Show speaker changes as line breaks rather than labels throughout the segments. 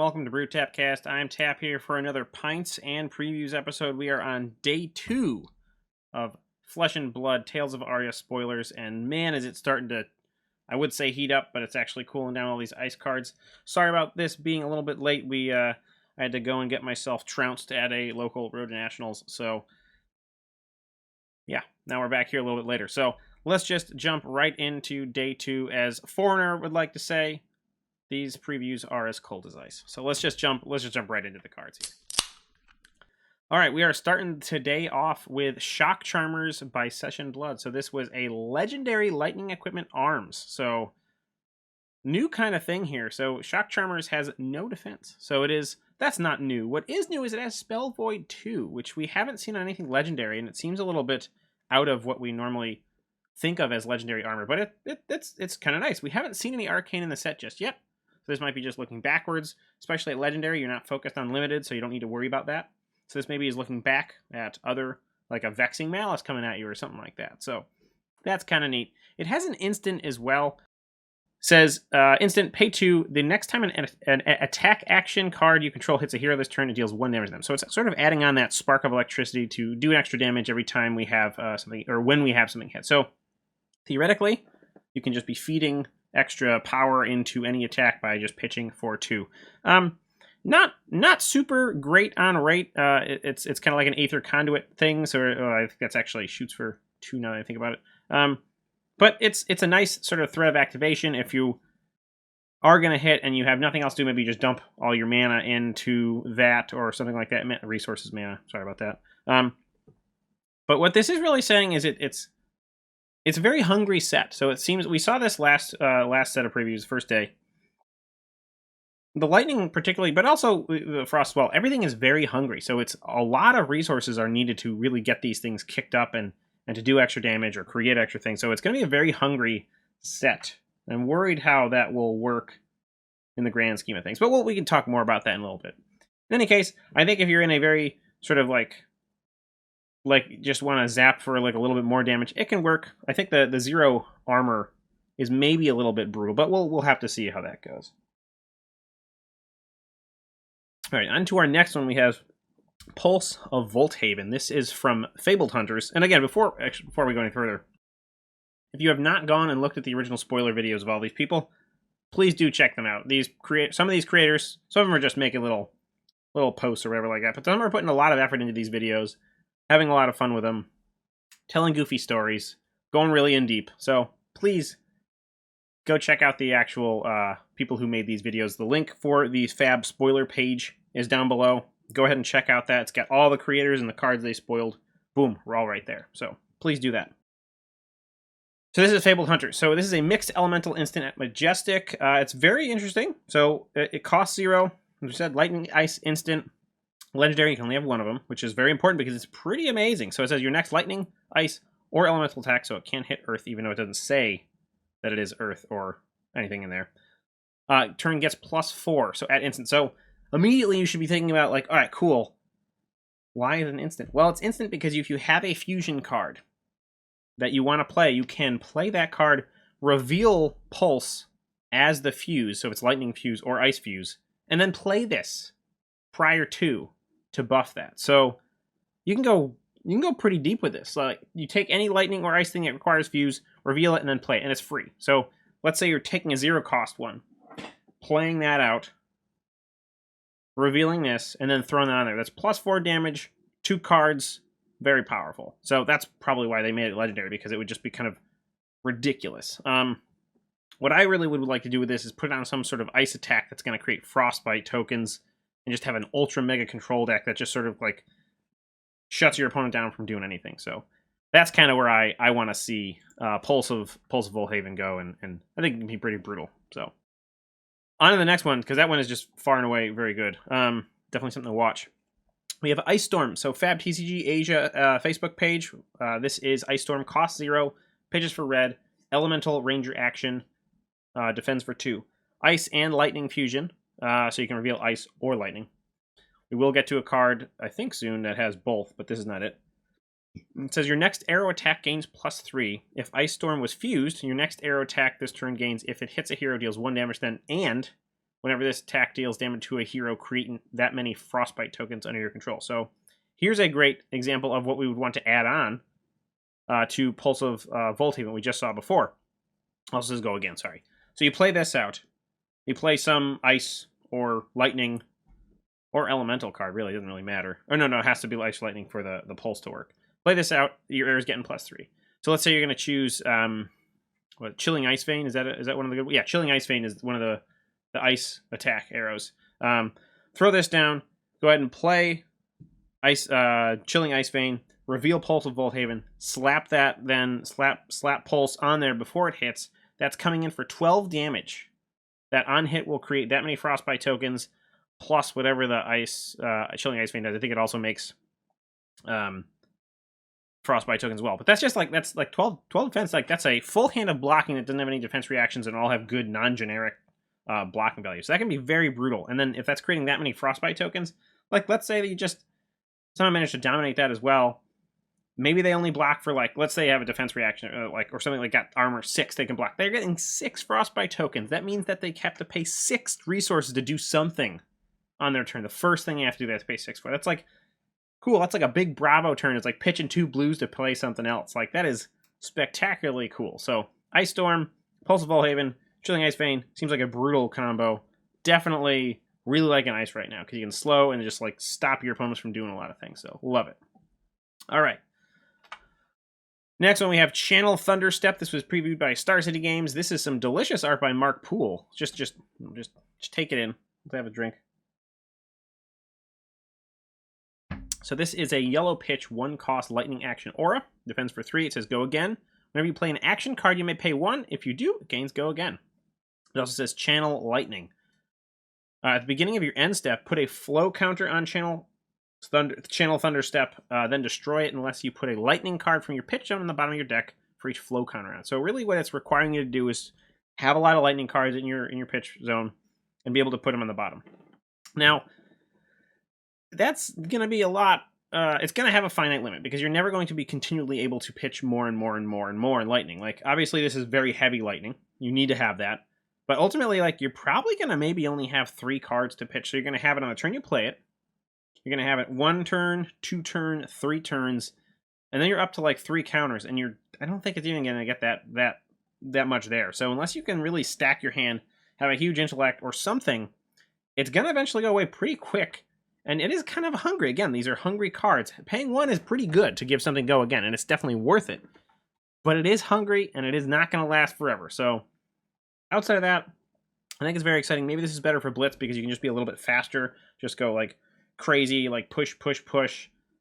welcome to Brew Tapcast. I'm Tap here for another Pints and Previews episode. We are on day 2 of Flesh and Blood, Tales of Aria spoilers, and man, is it starting to, I would say heat up, but it's actually cooling down all these ice cards. Sorry about this being a little bit late. I had to go and get myself trounced at a local Road to Nationals, so yeah, now we're back here a little bit later. So let's just jump right into day 2, as Foreigner would like to say. These previews are as cold as ice. So let's just jump right into the cards here. All right, we are starting today off with Shock Charmers by Session Blood. So this was a legendary Lightning Equipment Arms. So new kind of thing here. So Shock Charmers has no defense. So that's not new. What is new is it has Spell Void 2, which we haven't seen on anything legendary, and it seems a little bit out of what we normally think of as legendary armor, but it's kind of nice. We haven't seen any Arcane in the set just yet. So this might be just looking backwards, especially at Legendary. You're not focused on Limited, so you don't need to worry about that. So this maybe is looking back at other, like a Vexing Malice coming at you or something like that. So that's kind of neat. It has an instant as well. Says, instant, pay 2. The next time an attack action card you control hits a hero this turn, it deals 1 damage to them. So it's sort of adding on that spark of electricity to do an extra damage every time we have something, or when we have something hit. So theoretically, you can just be feeding extra power into any attack by just pitching for 2. Not super great on rate. It's kind of like an Aether Conduit thing, so I think that's actually shoots for 2 now that I think about it. But it's a nice sort of threat of activation. If you are going to hit and you have nothing else to do, maybe just dump all your mana into that or something like that. Resources mana, sorry about that. But what this is really saying is it's a very hungry set. So it seems we saw this last set of previews, first day. The Lightning particularly, but also the Frost as well. Everything is very hungry. So it's a lot of resources are needed to really get these things kicked up and to do extra damage or create extra things. So it's going to be a very hungry set. I'm worried how that will work in the grand scheme of things. But we can talk more about that in a little bit. In any case, I think if you're in a very sort of like just want to zap for like a little bit more damage, it can work. I think the 0 armor is maybe a little bit brutal, but we'll have to see how that goes. All right, on to our next one. We have Pulse of Volthaven. This is from Fabled Hunters. And again, before we go any further, if you have not gone and looked at the original spoiler videos of all these people, please do check them out. Some of these creators, some of them are just making little posts or whatever like that, but some are putting a lot of effort into these videos, having a lot of fun with them, telling goofy stories, going really in deep. So please go check out the actual people who made these videos. The link for the Fab spoiler page is down below. Go ahead and check out that. It's got all the creators and the cards they spoiled. Boom, we're all right there. So please do that. So this is Fabled Hunter. So this is a mixed elemental instant at Majestic. It's very interesting. So it costs 0. As we said, Lightning Ice instant. Legendary, you can only have 1 of them, which is very important because it's pretty amazing. So it says your next Lightning, Ice, or Elemental attack, so it can hit Earth, even though it doesn't say that it is Earth or anything in there. Turn gets +4, so at instant. So immediately you should be thinking about, like, all right, cool. Why is it an instant? Well, it's instant because if you have a fusion card that you want to play, you can play that card, reveal Pulse as the fuse, so if it's Lightning Fuse or Ice Fuse, and then play this prior to buff that. So you can go pretty deep with this. Like, you take any Lightning or Ice thing that requires Fuse, reveal it, and then play it, and it's free. So let's say you're taking a 0 cost one, playing that out, revealing this, and then throwing that on there. That's +4 damage, 2 cards, very powerful. So that's probably why they made it legendary, because it would just be kind of ridiculous. What I really would like to do with this is put on some sort of ice attack that's going to create frostbite tokens, and just have an ultra mega control deck that just sort of like shuts your opponent down from doing anything. So that's kind of where I want to see Pulse of Volthaven go, and I think it can be pretty brutal. So on to the next one, because that one is just far and away very good. Definitely something to watch. We have Ice Storm. So Fab TCG Asia Facebook page. This is Ice Storm, cost 0, pitches for red, elemental ranger action, defends for 2. Ice and Lightning fusion. So you can reveal Ice or Lightning. We will get to a card, I think soon, that has both, but this is not it. It says your next arrow attack gains +3. If Ice Storm was fused, your next arrow attack this turn gains if it hits a hero, deals 1 damage then, and Whenever this attack deals damage to a hero, create that many Frostbite tokens under your control. So here's a great example of what we would want to add on to Pulse of Volthaven we just saw before. I'll just go again, sorry. So you play this out. You play some Ice or Lightning or Elemental card, really, doesn't really matter. Oh, no, it has to be Ice Lightning for the Pulse to work. Play this out, your arrow's getting +3. So let's say you're going to choose, Chilling Ice Vein, is that one of the good? Yeah, Chilling Ice Vein is one of the Ice attack arrows. Throw this down, go ahead and play Chilling Ice Vein, reveal Pulse of Volthaven, slap that, then slap Pulse on there before it hits. That's coming in for 12 damage. That on hit will create that many Frostbite tokens, plus whatever the Chilling Ice Vein does. I think it also makes Frostbite tokens as well. But that's just like, that's like 12 defense. Like, that's a full hand of blocking that doesn't have any defense reactions and all have good non-generic blocking values. So that can be very brutal. And then if that's creating that many Frostbite tokens, like, let's say that you just somehow managed to dominate that as well. Maybe they only block for, like, let's say you have a defense reaction, or something like got armor 6, they can block. They're getting 6 Frostbite tokens. That means that they have to pay 6 resources to do something on their turn. The first thing you have to do, they have to pay 6 for. That's like, cool. That's like a big Bravo turn. It's like pitching 2 blues to play something else. Like, that is spectacularly cool. So, Ice Storm, Pulse of Volthaven, Chilling Ice Vein, seems like a brutal combo. Definitely really like an Ice right now, because you can slow and just, like, stop your opponents from doing a lot of things. So, love it. All right. Next one, we have Channel Thunderstep. This was previewed by Star City Games. This is some delicious art by Mark Poole. Just take it in. Let's have a drink. So this is a yellow pitch, 1-cost lightning action aura. Defends for 3. It says go again. Whenever you play an action card, you may pay 1. If you do, it gains go again. It also says Channel Lightning. At the beginning of your end step, put a flow counter on Channel Thunderstep, then destroy it unless you put a lightning card from your pitch zone in the bottom of your deck for each flow counter on. So really what it's requiring you to do is have a lot of lightning cards in your pitch zone and be able to put them on the bottom. Now, that's going to be a lot. It's going to have a finite limit because you're never going to be continually able to pitch more and more and more and more in lightning. Like, obviously this is very heavy lightning. You need to have that. But ultimately, like, you're probably going to maybe only have 3 cards to pitch. So you're going to have it on the turn you play it. You're going to have it 1 turn, 2 turn, 3 turns, and then you're up to like 3 counters, and I don't think it's even going to get that much there. So unless you can really stack your hand, have a huge intellect or something, it's going to eventually go away pretty quick. And it is kind of hungry. Again, these are hungry cards. Paying 1 is pretty good to give something go again, and it's definitely worth it. But it is hungry, and it is not going to last forever. So outside of that, I think it's very exciting. Maybe this is better for Blitz because you can just be a little bit faster. Just go like crazy, like push,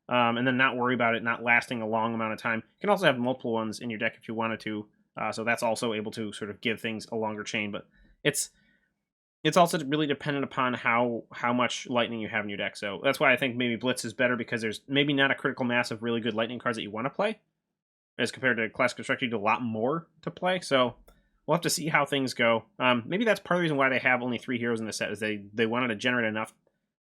and then not worry about it not lasting a long amount of time. You can also have multiple ones in your deck if you wanted to, so that's also able to sort of give things a longer chain, but it's also really dependent upon how much lightning you have in your deck. So that's why I think maybe Blitz is better, because there's maybe not a critical mass of really good lightning cards that you want to play, as compared to Classic Constructor. You do a lot more to play, so we'll have to see how things go. Maybe that's part of the reason why they have only 3 heroes in the set, is they wanted to generate enough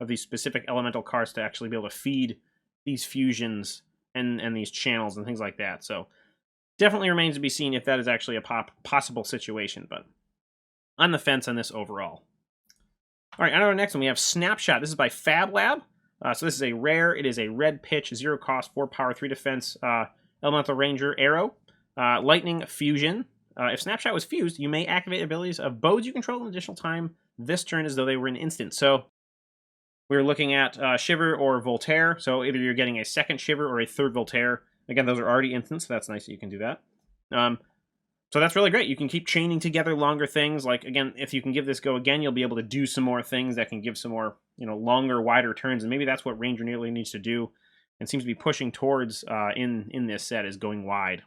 of these specific elemental cards to actually be able to feed these fusions and these channels and things like that. So definitely remains to be seen if that is actually a possible situation, but on the fence on this overall. All right, on to our next one, we have Snapshot. This is by Fab Lab. So this is a rare. It is a red pitch, 0 cost, 4 power, 3 defense, elemental ranger arrow, lightning fusion. If Snapshot was fused, you may activate abilities of bows you control an additional time this turn as though they were an instant. So we're looking at Shiver or Voltaire. So either you're getting a second Shiver or a third Voltaire. Again, those are already instants, so that's nice that you can do that. So that's really great. You can keep chaining together longer things. Like, again, if you can give this go again, you'll be able to do some more things that can give some more, longer, wider turns. And maybe that's what Ranger nearly needs to do and seems to be pushing towards in this set, is going wide.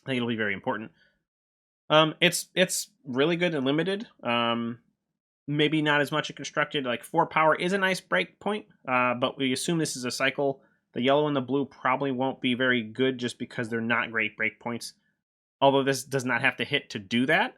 I think it'll be very important. It's really good and limited. Maybe not as much constructed. Like 4 power is a nice break point, but we assume this is a cycle. The yellow and the blue probably won't be very good just because they're not great break points. Although this does not have to hit to do that.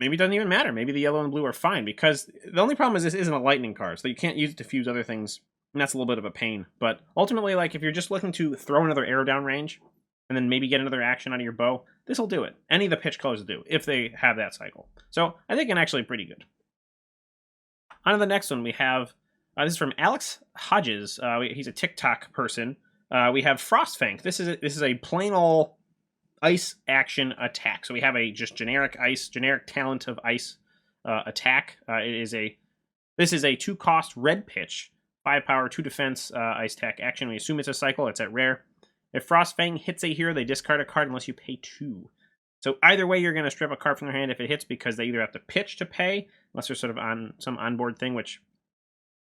Maybe it doesn't even matter. Maybe the yellow and blue are fine, because the only problem is this isn't a lightning card, so you can't use it to fuse other things, and that's a little bit of a pain. But ultimately, like, if you're just looking to throw another arrow down range and then maybe get another action out of your bow, this will do it. Any of the pitch colors will do, if they have that cycle. So I think it's actually pretty good. On to the next one, we have, this is from Alex Hodges. He's a TikTok person. We have Frost Fang. This is a plain old ice action attack. So we have a just generic talent of ice attack. This is a 2-cost red pitch, 5 power, 2 defense, ice attack action. We assume it's a cycle. It's at rare. If Frost Fang hits a hero, they discard a card unless you pay 2. So either way, you're going to strip a card from their hand if it hits, because they either have to pitch to pay, unless they're sort of on some onboard thing, which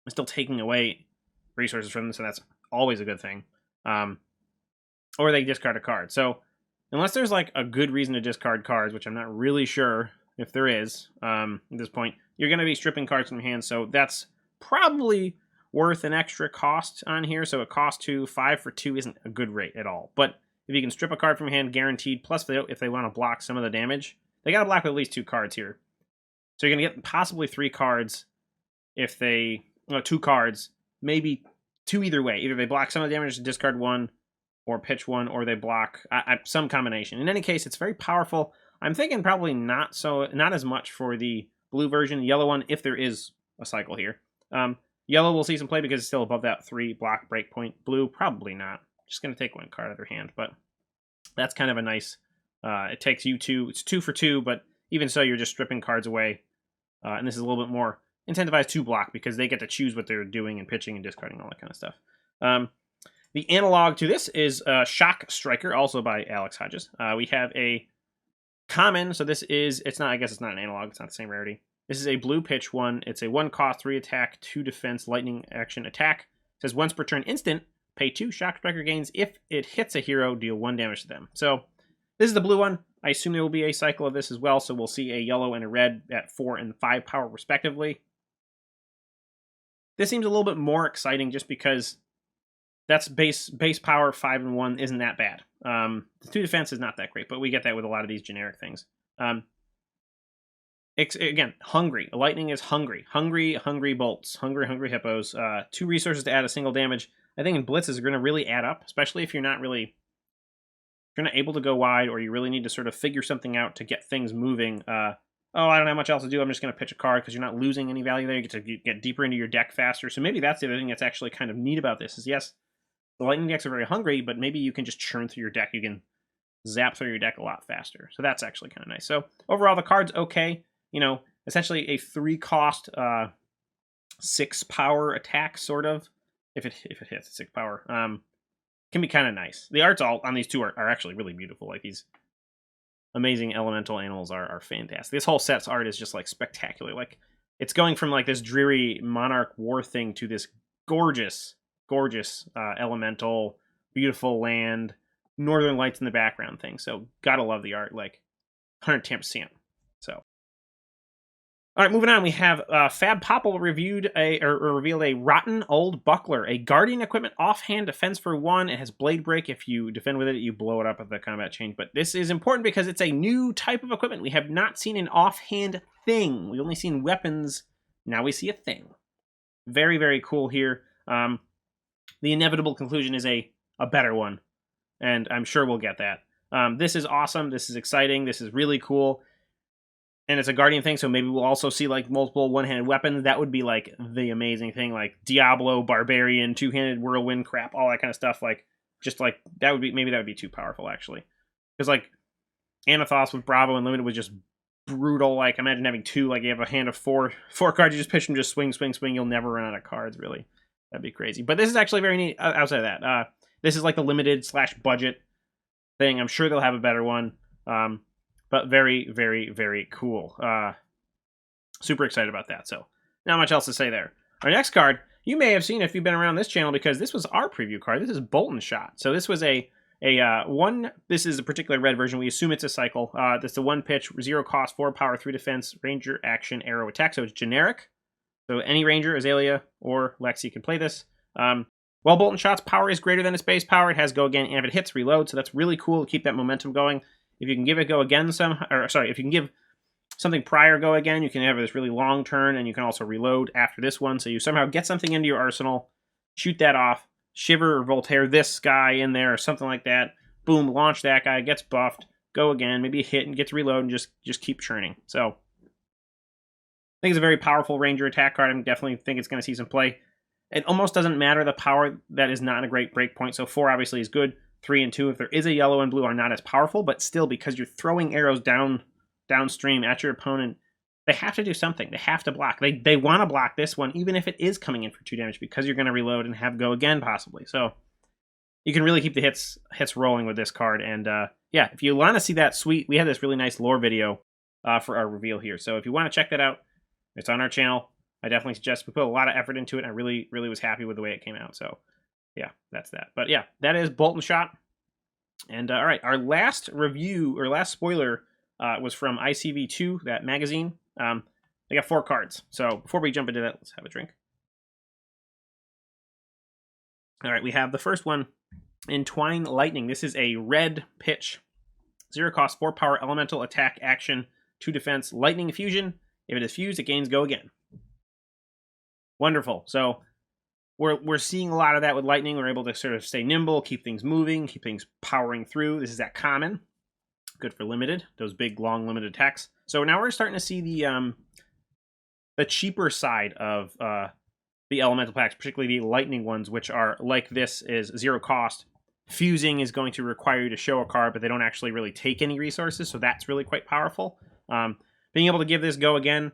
is still taking away resources from them, so that's always a good thing. Or they discard a card. So unless there's like a good reason to discard cards, which I'm not really sure if there is at this point, you're going to be stripping cards from your hand, so that's probably worth an extra cost on here. So it costs 2. 5 for 2 isn't a good rate at all. But if you can strip a card from your hand, guaranteed, plus if they want to block some of the damage, they got to block with at least 2 cards here. So you're going to get possibly 3 cards if they... 2 cards, maybe 2 either way. Either they block some of the damage to discard 1, or pitch 1, or they block some combination. In any case, it's very powerful. I'm thinking probably not as much for the blue version. The yellow one, if there is a cycle here. Yellow will see some play because it's still above that 3 block breakpoint. Blue, probably not. Just going to take 1 card out of their hand, but that's kind of a nice... it takes you 2. It's 2 for 2, but even so, you're just stripping cards away. And this is a little bit more incentivized to block because they get to choose what they're doing and pitching and discarding, all that kind of stuff. The analog to this is Shock Striker, also by Alex Hodges. We have a common, so this is... I guess it's not an analog. It's not the same rarity. This is a blue pitch one. It's a 1-cost, 3 attack, 2 defense, lightning action attack. It says once per turn instant, pay 2. Shock Striker gains. If it hits a hero, deal 1 damage to them. So this is the blue one. I assume there will be a cycle of this as well. So we'll see a yellow and a red at 4 and 5 power respectively. This seems a little bit more exciting just because that's base power. 5 and 1 isn't that bad. The 2 defense is not that great, but we get that with a lot of these generic things. Again, hungry. Lightning is hungry. Hungry bolts. Hungry hippos. 2 resources to add a single damage. I think in blitzes are going to really add up, especially if you're not able to go wide, or you really need to sort of figure something out to get things moving. I don't have much else to do. I'm just going to pitch a card because you're not losing any value there. You get to get deeper into your deck faster. So maybe that's the other thing that's actually kind of neat about this is, yes, the lightning decks are very hungry, but maybe you can just churn through your deck. You can zap through your deck a lot faster. So that's actually kind of nice. So overall, the card's okay. Essentially a 3-cost, 6 power attack, sort of. If it hits 6 power, can be kind of nice. The arts all on these 2 are actually really beautiful. Like, these amazing elemental animals are fantastic. This whole set's art is just like spectacular. Like, it's going from like this dreary Monarch War thing to this gorgeous elemental, beautiful land, northern lights in the background thing. So gotta love the art, like 110%. So. All right, moving on, we have Fab Popple revealed a Rotten Old Buckler, a Guardian equipment offhand defense for 1. It has Blade Break. If you defend with it, you blow it up at the combat change. But this is important because it's a new type of equipment. We have not seen an offhand thing. We've only seen weapons. Now we see a thing. Very, very cool here. The inevitable conclusion is a better one, and I'm sure we'll get that. This is awesome. This is exciting. This is really cool. And it's a Guardian thing, so maybe we'll also see like multiple one-handed weapons. That would be like the amazing thing, like Diablo, Barbarian, 2-handed Whirlwind crap, all that kind of stuff. Like, just like that would be too powerful actually, because like Anathos with Bravo and Limited was just brutal. Like, imagine having 2, like you have a hand of 4 cards, you just pitch them, just swing. You'll never run out of cards. Really, that'd be crazy. But this is actually very neat. Outside of that, this is like the limited/budget thing. I'm sure they'll have a better one. But very, very, very cool. Super excited about that. So, not much else to say there. Our next card, you may have seen if you've been around this channel, because this was our preview card. This is Bolton Shot. So this was this is a particular red version. We assume it's a cycle. This is a 1 pitch, 0 cost, 4 power, 3 defense, ranger, action, arrow, attack. So it's generic. So any ranger, Azalea, or Lexi can play this. While Bolton Shot's power is greater than its base power, it has go again, and if it hits, reload. So that's really cool to keep that momentum going. If you can give it go again if you can give something prior go again, you can have this really long turn, and you can also reload after this one. So you somehow get something into your arsenal, shoot that off, Shiver or Voltaire this guy in there or something like that. Boom, launch that guy, gets buffed, go again, maybe hit and get to reload and just keep churning. So I think it's a very powerful Ranger attack card. I definitely think it's going to see some play. It almost doesn't matter the power that is not a great breakpoint. So 4 obviously is good. 3 and 2, if there is a yellow and blue, are not as powerful, but still, because you're throwing arrows downstream at your opponent, they have to do something. They have to block. They want to block this one, even if it is coming in for 2 damage, because you're going to reload and have go again, possibly. So you can really keep the hits rolling with this card. And yeah, if you want to see that sweet, we have this really nice lore video for our reveal here. So if you want to check that out, it's on our channel. I definitely suggest. We put a lot of effort into it, and I really was happy with the way it came out. So yeah, that's that. But yeah, that is Bolton Shot. And all right, our last review, or last spoiler, was from ICV2, that magazine. They got 4 cards. So before we jump into that, let's have a drink. All right, we have the first one, Entwine Lightning. This is a red pitch. 0 cost, 4 power, elemental attack, action, 2 defense, lightning fusion. If it is fused, it gains go again. Wonderful. So we're seeing a lot of that with lightning. We're able to sort of stay nimble, keep things moving, keep things powering through. This is that common. Good for limited, those big, long, limited attacks. So now we're starting to see the cheaper side of the elemental packs, particularly the lightning ones, which are like this, is 0 cost. Fusing is going to require you to show a card, but they don't actually really take any resources, so that's really quite powerful. Being able to give this go again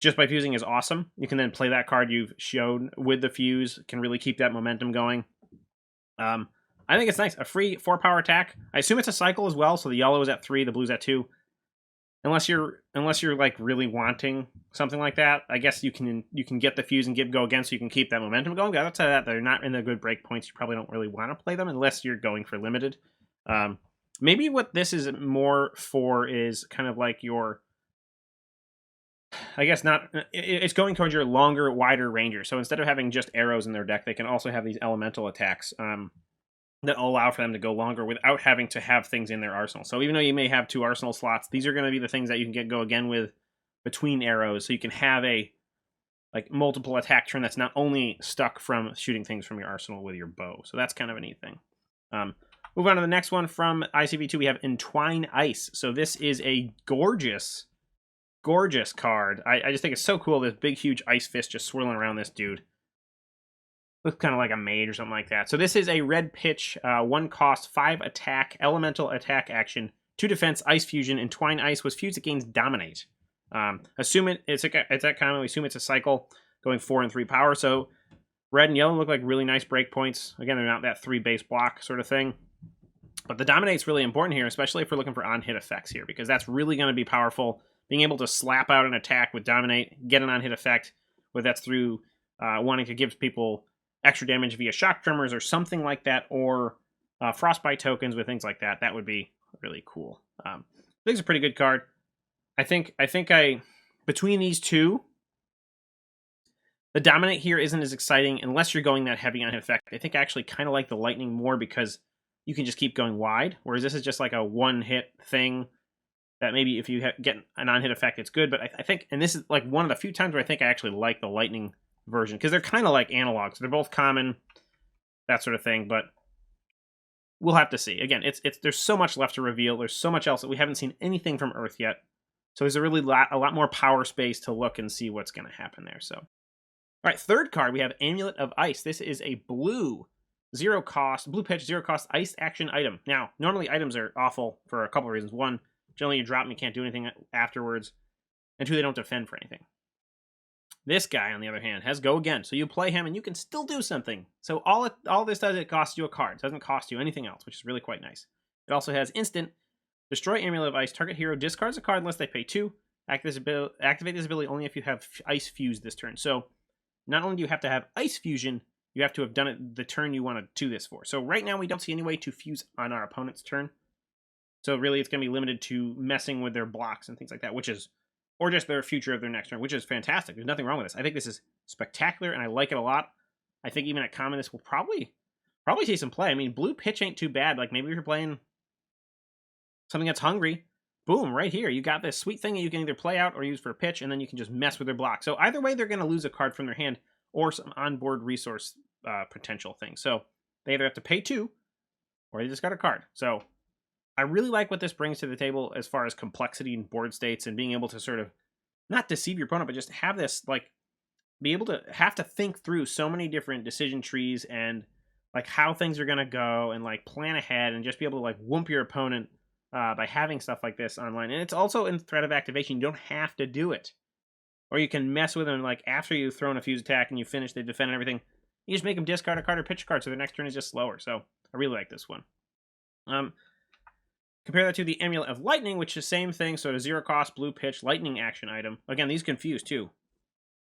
just by fusing is awesome. You can then play that card you've shown with the fuse, can really keep that momentum going. I think it's nice. A free 4 power attack. I assume it's a cycle as well, so the yellow is at 3, the blue's at 2. Unless you're like really wanting something like that, I guess you can get the fuse and give go again, so you can keep that momentum going. But outside of that, they're not in the good break points. You probably don't really want to play them unless you're going for limited. Maybe what this is more for is kind of like your, I guess not, it's going towards your longer, wider ranger. So instead of having just arrows in their deck, they can also have these elemental attacks that allow for them to go longer without having to have things in their arsenal. So even though you may have 2 arsenal slots, these are going to be the things that you can get go again with between arrows. So you can have a like multiple attack turn that's not only stuck from shooting things from your arsenal with your bow. So that's kind of a neat thing. Move on to the next one from ICV2. We have Entwine Ice. So this is a gorgeous card. I just think it's so cool. This big, huge ice fist just swirling around this dude. Looks kind of like a mage or something like that. So this is a red pitch, 1 cost, 5 attack, elemental attack action, 2 defense, ice fusion. Entwine Ice was fused, it gains dominate. Assume it's that common. We assume it's a cycle going 4 and 3 power. So red and yellow look like really nice breakpoints. Again, they're not that 3 base block sort of thing. But the dominate's really important here, especially if we're looking for on-hit effects here, because that's really going to be powerful. Being able to slap out an attack with dominate, get an on-hit effect, whether that's through wanting to give people extra damage via shock tremors or something like that, or frostbite tokens with things like that. That would be really cool. I think it's a pretty good card. I think between these two, the dominate here isn't as exciting unless you're going that heavy on hit effect. I think I actually kind of like the lightning more because you can just keep going wide, whereas this is just like a one-hit thing that maybe if you get an on-hit effect, it's good. But I think, and this is like one of the few times where I think I actually like the lightning version, because they're kind of like analogs. They're both common, that sort of thing, but we'll have to see. Again, there's so much left to reveal. There's so much else that we haven't seen anything from Earth yet. So there's a lot more power space to look and see what's going to happen there. So, all right, third card, we have Amulet of Ice. This is a blue 0 cost, blue pitch, 0 cost ice action item. Now, normally items are awful for a couple of reasons. 1, generally you drop them, you can't do anything afterwards. And 2, they don't defend for anything. This guy, on the other hand, has go again. So you play him and you can still do something. So all this does, it costs you a card. It doesn't cost you anything else, which is really quite nice. It also has instant. Destroy Amulet of Ice. Target hero discards a card unless they pay 2. Activate this ability only if you have Ice Fused this turn. So not only do you have to have Ice Fusion, you have to have done it the turn you want to do this for. So right now we don't see any way to fuse on our opponent's turn. So really it's going to be limited to messing with their blocks and things like that, or just their future of their next turn, which is fantastic. There's nothing wrong with this. I think this is spectacular, and I like it a lot. I think even at common, this will probably see some play. I mean, blue pitch ain't too bad. Like, maybe if you're playing something that's hungry, boom, right here. You got this sweet thing that you can either play out or use for a pitch, and then you can just mess with their block. So either way, they're going to lose a card from their hand or some onboard resource potential thing. So they either have to pay 2 or they just got a card. So I really like what this brings to the table as far as complexity and board states and being able to sort of not deceive your opponent, but just have this like be able to have to think through so many different decision trees and like how things are gonna go and like plan ahead and just be able to like whoop your opponent by having stuff like this online. And it's also in threat of activation. You don't have to do it, or you can mess with them like after you've thrown a fuse attack and you finish, they defend and everything. You just make them discard a card or pitch a card, so their next turn is just slower. So I really like this one. Compare that to the Amulet of Lightning, which is the same thing. So a 0 cost blue pitch lightning action item. Again, these confuse too.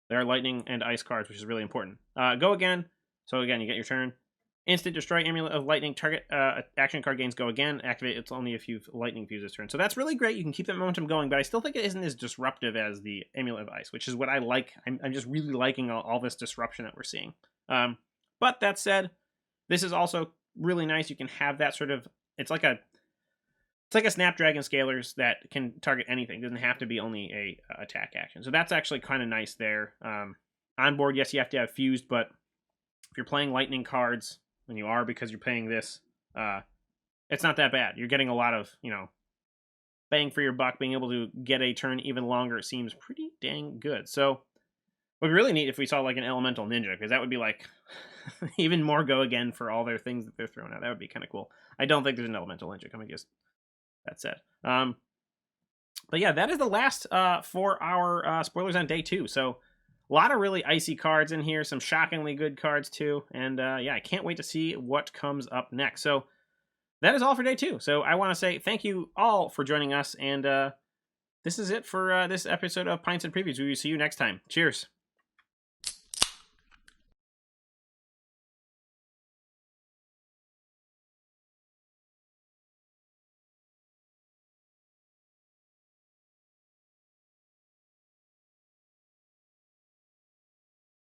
There are lightning and ice cards, which is really important. Go again. So again, you get your turn. Instant destroy Amulet of Lightning. Target action card gains go again. Activate. It's only if you've lightning fuse this turn. So that's really great. You can keep that momentum going, but I still think it isn't as disruptive as the Amulet of Ice, which is what I like. I'm just really liking all this disruption that we're seeing. But that said, this is also really nice. You can have that sort of. It's like a Snapdragon Scalers that can target anything. It doesn't have to be only a attack action. So that's actually kind of nice there. On board, yes, you have to have fused, but if you're playing lightning cards, and you are because you're paying this, it's not that bad. You're getting a lot of, bang for your buck. Being able to get a turn even longer seems pretty dang good. So it would be really neat if we saw like an Elemental Ninja, because that would be like even more go again for all their things that they're throwing out. That would be kind of cool. I don't think there's an Elemental Ninja coming, just that said. But yeah, that is the last for our spoilers on day 2. So a lot of really icy cards in here, some shockingly good cards too, and yeah, I can't wait to see what comes up next. So that is all for day 2. So I want to say thank you all for joining us, and this is it for this episode of Pints and Previews. We will see you next time. Cheers.